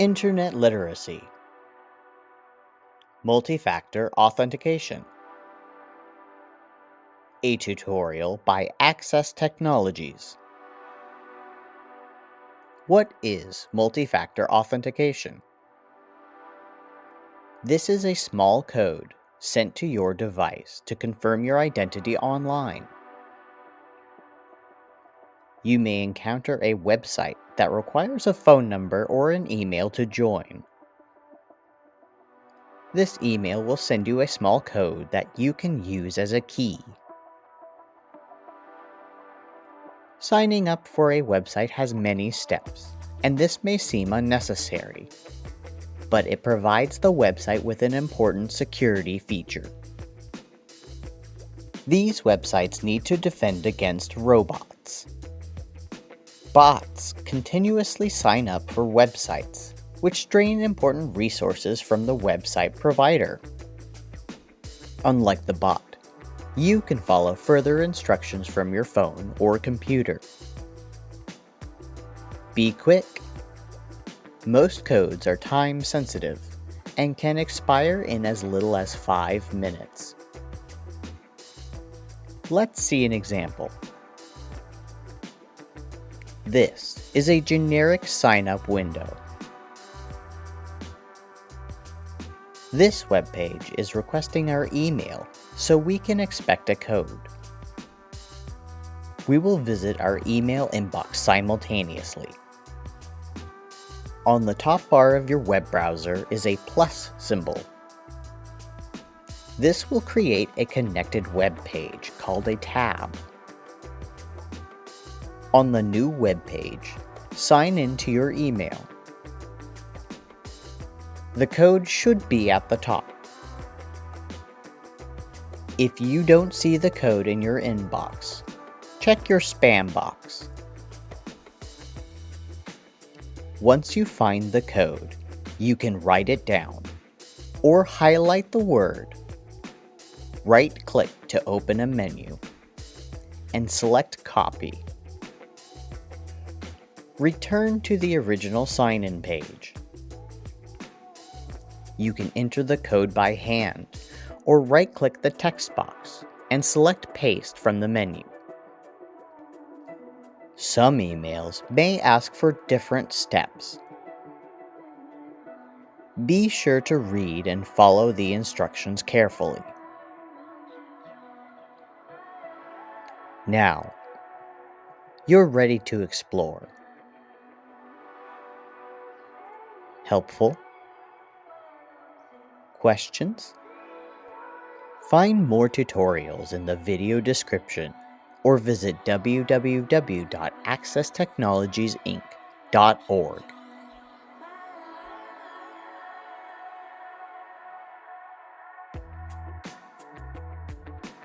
Internet literacy. Multi-factor authentication. A tutorial by Access Technologies. What is multi-factor authentication? This is a small code sent to your device to confirm your identity online. You may encounter a website that requires a phone number or an email to join. This email will send you a small code that you can use as a key. Signing up for a website has many steps, and this may seem unnecessary, but it provides the website with an important security feature. These websites need to defend against robots. Bots continuously sign up for websites, which drain important resources from the website provider. Unlike the bot, you can follow further instructions from your phone or computer. Be quick. Most codes are time-sensitive and can expire in as little as 5 minutes. Let's see an example. This is a generic sign-up window. This web page is requesting our email, so we can expect a code. We will visit our email inbox simultaneously. On the top bar of your web browser is a plus symbol. This will create a connected web page called a tab. On the new web page, sign in to your email. The code should be at the top. If you don't see the code in your inbox, check your spam box. Once you find the code, you can write it down or highlight the word. Right-click to open a menu and select Copy. Return to the original sign-in page. You can enter the code by hand or right-click the text box and select Paste from the menu. Some emails may ask for different steps. Be sure to read and follow the instructions carefully. Now, you're ready to explore. Helpful? Questions? Find more tutorials in the video description or visit www.accesstechnologiesinc.org.